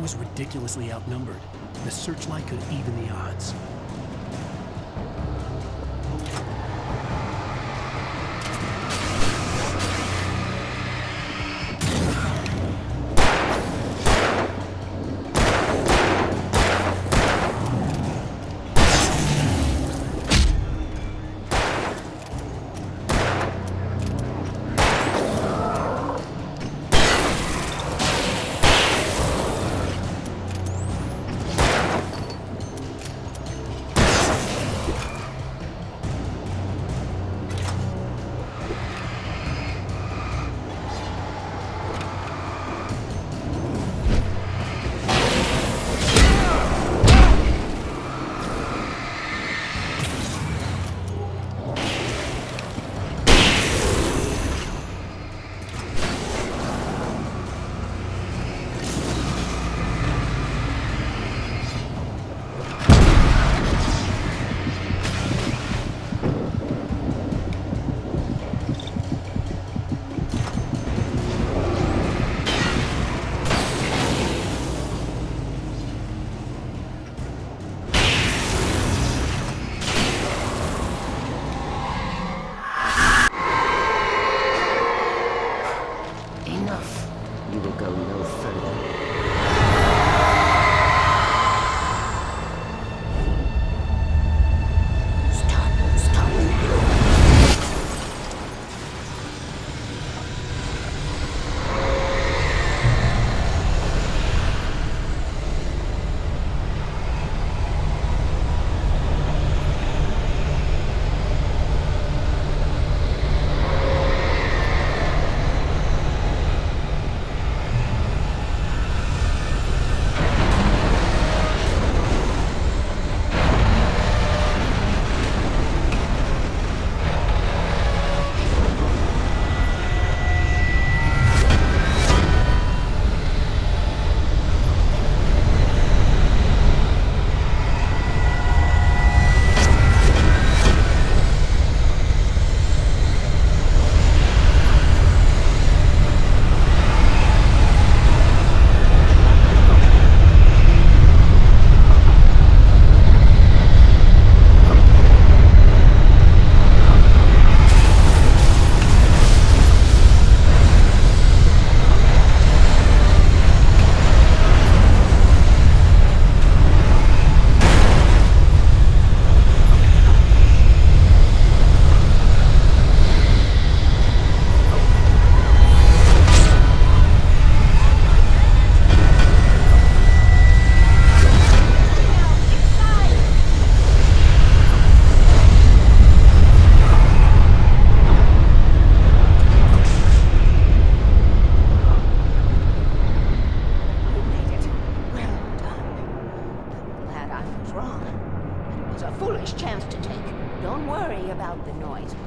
was ridiculously outnumbered. The searchlight could even the odds.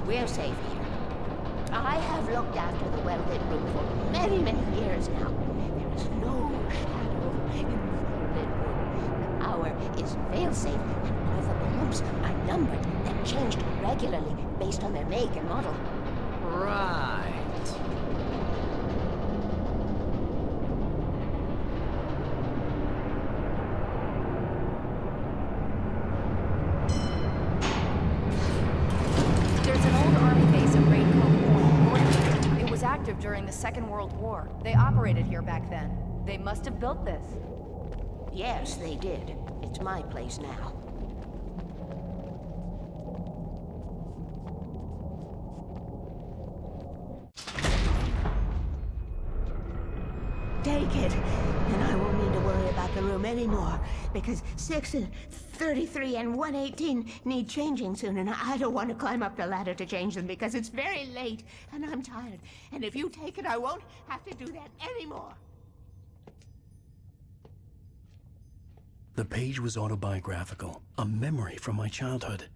We're safe here. I have looked after the well-lit room for many, many years now. There is no shadow in the well-lit room. The hour is fail-safe, and all the bombs are numbered and changed regularly based on their make and model. Right. During the Second World War. They operated here back then. They must have built this. Yes, they did. It's my place now. Take it, and I won't need to worry about the room anymore, because 6 and 33 and 118 need changing soon, and I don't want to climb up the ladder to change them because it's very late, and I'm tired. And if you take it, I won't have to do that anymore. The page was autobiographical, a memory from my childhood.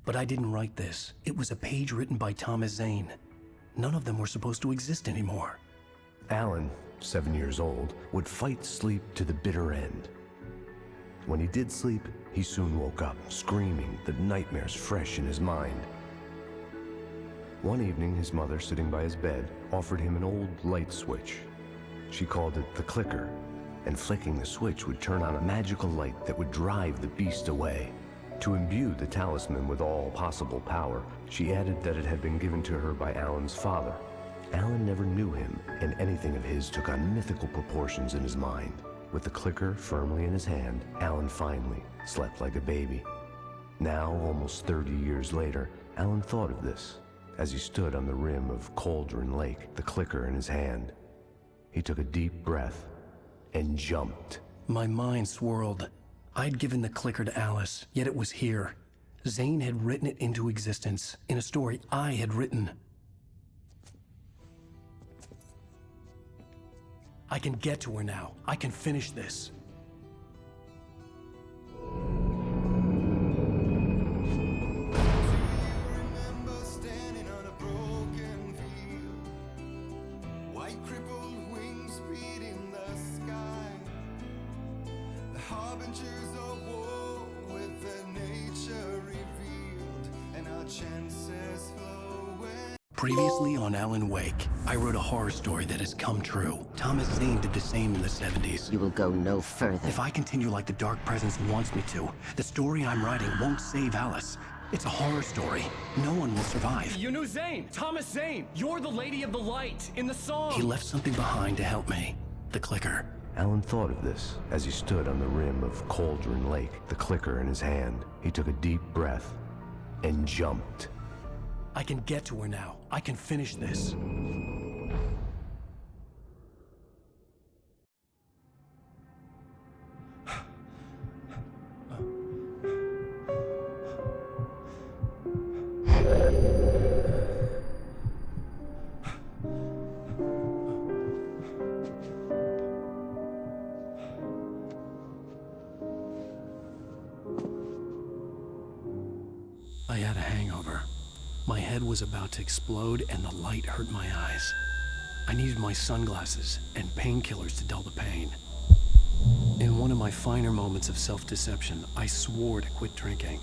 But I didn't write this. It was a page written by Thomas Zane. None of them were supposed to exist anymore. Alan, 7 years old, would fight sleep to the bitter end. When he did sleep, he soon woke up, screaming, the nightmares fresh in his mind. One evening, his mother, sitting by his bed, offered him an old light switch. She called it the clicker, and flicking the switch would turn on a magical light that would drive the beast away. To imbue the talisman with all possible power, she added that it had been given to her by Alan's father. Alan never knew him, and anything of his took on mythical proportions in his mind. With the clicker firmly in his hand, Alan finally slept like a baby. Now, almost 30 years later, Alan thought of this as he stood on the rim of Cauldron Lake, the clicker in his hand. He took a deep breath and jumped. My mind swirled. I'd given the clicker to Alice, yet it was here. Zane had written it into existence in a story I had written. I can get to her now. I can finish this. Previously on Alan Wake, I wrote a horror story that has come true. Thomas Zane did the same in the 70s. You will go no further. If I continue like the Dark Presence wants me to, the story I'm writing won't save Alice. It's a horror story. No one will survive. You knew Zane! Thomas Zane! You're the Lady of the Light in the song! He left something behind to help me. The clicker. Alan thought of this as he stood on the rim of Cauldron Lake, the clicker in his hand. He took a deep breath and jumped. I can get to her now. I can finish this. I had a hangover. My head was about to explode and the light hurt my eyes. I needed my sunglasses and painkillers to dull the pain. In one of my finer moments of self-deception, I swore to quit drinking.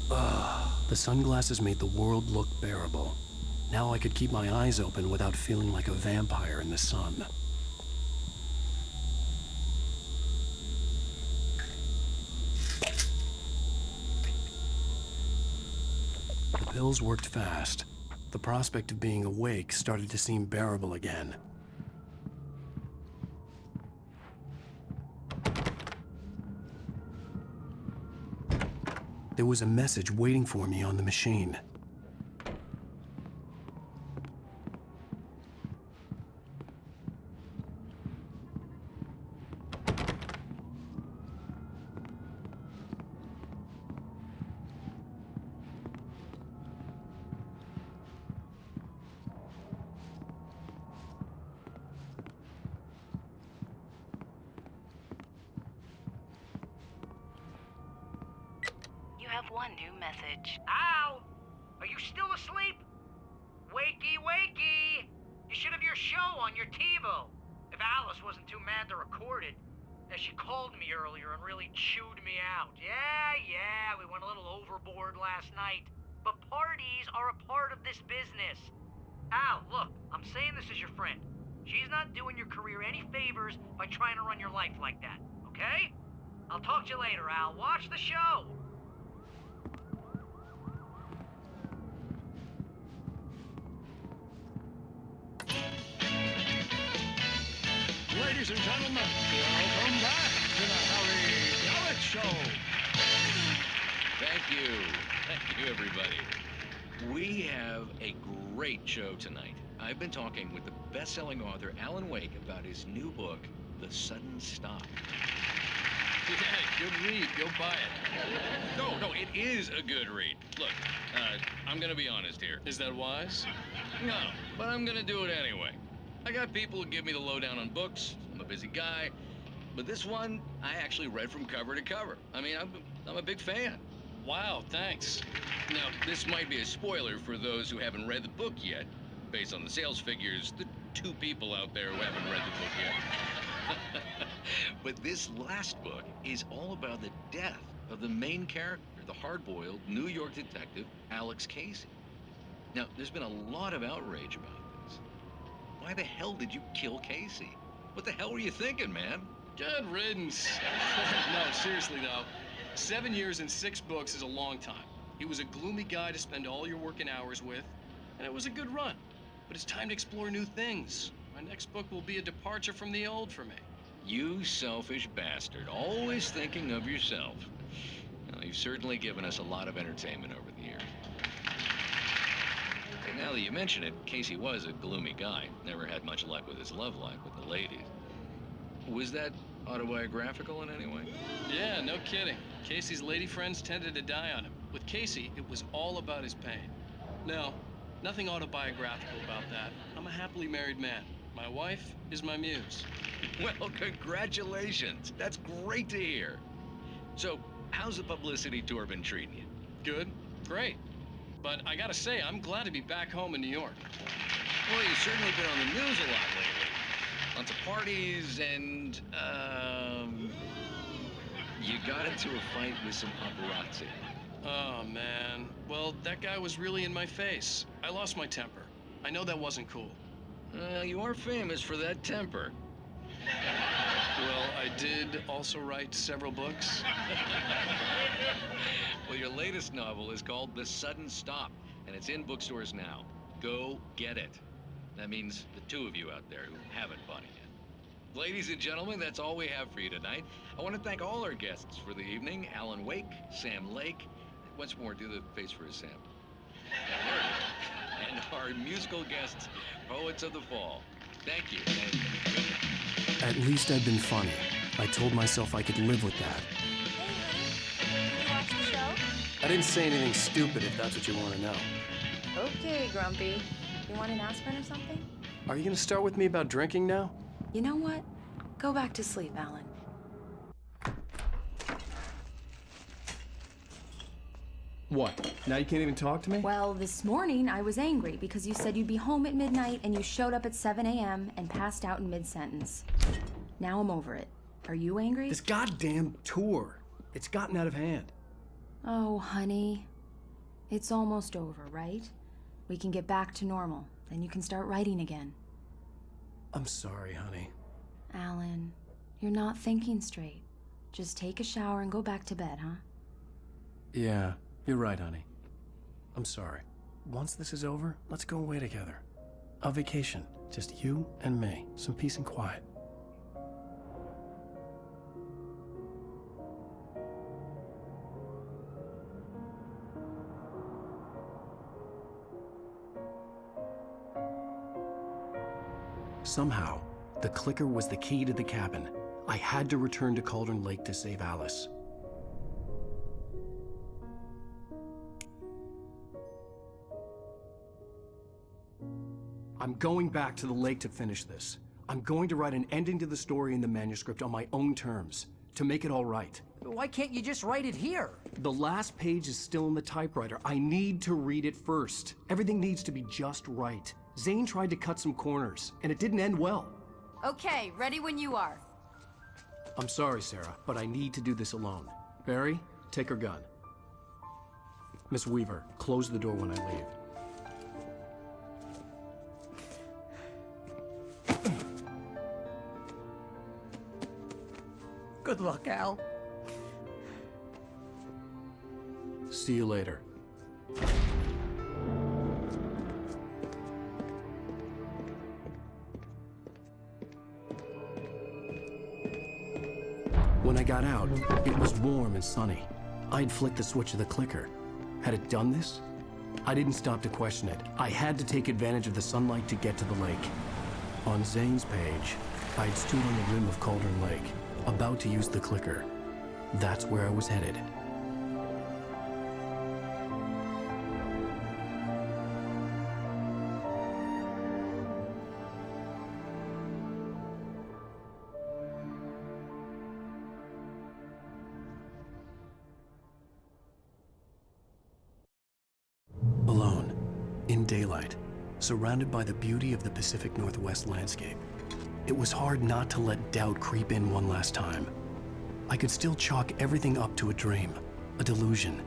The sunglasses made the world look bearable. Now I could keep my eyes open without feeling like a vampire in the sun. The pills worked fast. The prospect of being awake started to seem bearable again. There was a message waiting for me on the machine. You have one new message. Al! Are you still asleep? Wakey, wakey! You should have your show on your TiVo. If Alice wasn't too mad to record it. As she called me earlier and really chewed me out. Yeah, we went a little overboard last night. But parties are a part of this business. Al, look, I'm saying this as your friend. She's not doing your career any favors by trying to run your life like that, okay? I'll talk to you later, Al. Watch the show! Ladies and gentlemen, welcome back to the Harry Garrett Show. Thank you, everybody. We have a great show tonight. I've been talking with the best-selling author Alan Wake about his new book, The Sudden Stop. Yeah, good read. Go buy it. No, it is a good read. Look, I'm gonna be honest here. Is that wise? No, but I'm gonna do it anyway. I got people who give me the lowdown on books. I'm a busy guy. But this one, I actually read from cover to cover. I mean, I'm a big fan. Wow, thanks. Now, this might be a spoiler for those who haven't read the book yet. Based on the sales figures, the 2 people out there who haven't read the book yet. But this last book is all about the death of the main character, the hard-boiled New York detective, Alex Casey. Now, there's been a lot of outrage about this. Why the hell did you kill Casey? What the hell were you thinking, man? Good riddance. No, seriously though, 7 years and 6 books is a long time. He was a gloomy guy to spend all your working hours with, and it was a good run. But it's time to explore new things. My next book will be a departure from the old for me. You selfish bastard, always thinking of yourself. Well, you've certainly given us a lot of entertainment over the years. And now that you mention it, Casey was a gloomy guy. Never had much luck with his love life with the ladies. Was that autobiographical in any way? Yeah, no kidding. Casey's lady friends tended to die on him. With Casey, it was all about his pain. No, nothing autobiographical about that. I'm a happily married man. My wife is my muse. Well, congratulations. That's great to hear. So, how's the publicity tour been treating you? Good, great. But I gotta say, I'm glad to be back home in New York. Well, you've certainly been on the news a lot lately. Lots of parties and, you got into a fight with some paparazzi. Oh, man. Well, that guy was really in my face. I lost my temper. I know that wasn't cool. You are famous for that temper. Well, I did also write several books. Well, your latest novel is called The Sudden Stop, and it's in bookstores now. Go get it. That means the two of you out there who haven't bought it yet. Ladies and gentlemen, that's all we have for you tonight. I want to thank all our guests for the evening. Alan Wake, Sam Lake. Once more, do the face for Sam. There it is. And our musical guests, Poets of the Fall. Thank you. At least I'd been funny. I told myself I could live with that. Hey, honey. Did you watch the show? I didn't say anything stupid, if that's what you want to know. Okay, Grumpy. You want an aspirin or something? Are you going to start with me about drinking now? You know what? Go back to sleep, Alan. What? Now you can't even talk to me? Well, this morning I was angry because you said you'd be home at midnight and you showed up at 7 a.m. and passed out in mid-sentence. Now I'm over it. Are you angry? This goddamn tour. It's gotten out of hand. Oh, honey. It's almost over, right? We can get back to normal. Then you can start writing again. I'm sorry, honey. Alan, you're not thinking straight. Just take a shower and go back to bed, huh? Yeah, you're right, honey. I'm sorry. Once this is over, let's go away together. A vacation. Just you and me. Some peace and quiet. Somehow, the clicker was the key to the cabin. I had to return to Cauldron Lake to save Alice. I'm going back to the lake to finish this. I'm going to write an ending to the story in the manuscript on my own terms, to make it all right. Why can't you just write it here? The last page is still in the typewriter. I need to read it first. Everything needs to be just right. Zane tried to cut some corners, and it didn't end well. Okay, ready when you are. I'm sorry, Sarah, but I need to do this alone. Barry, take her gun. Miss Weaver, close the door when I leave. Good luck, Al. See you later. When I got out, it was warm and sunny. I'd flicked the switch of the clicker. Had it done this? I didn't stop to question it. I had to take advantage of the sunlight to get to the lake. On Zane's page, I'd stood on the rim of Cauldron Lake, about to use the clicker. That's where I was headed. Alone, in daylight, surrounded by the beauty of the Pacific Northwest landscape. it was hard not to let doubt creep in one last time. I could still chalk everything up to a dream, a delusion.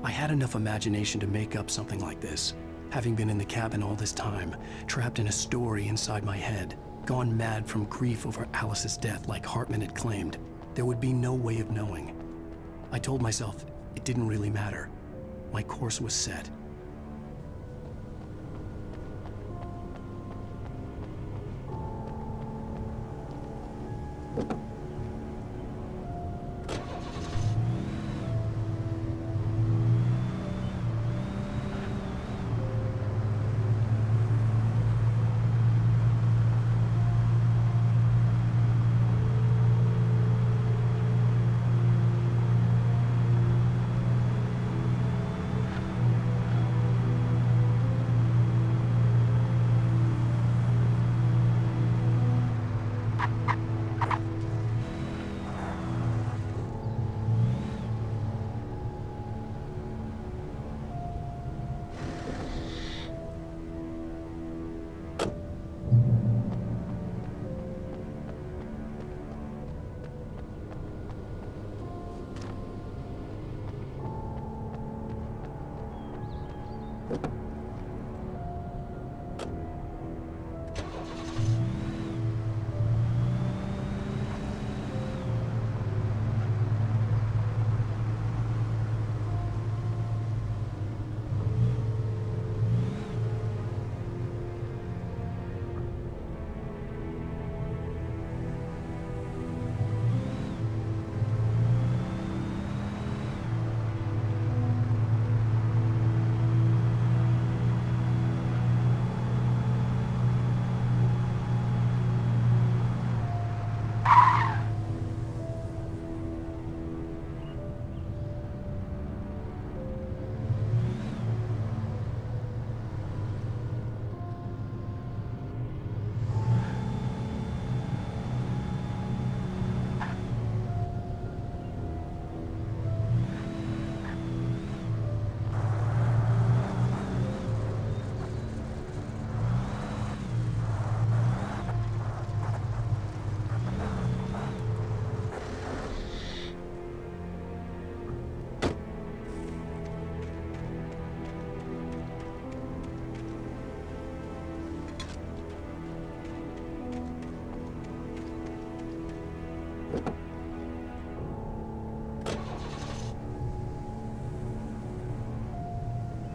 I had enough imagination to make up something like this, having been in the cabin all this time, trapped in a story inside my head, gone mad from grief over Alice's death like Hartman had claimed. There would be no way of knowing. I told myself it didn't really matter. My course was set.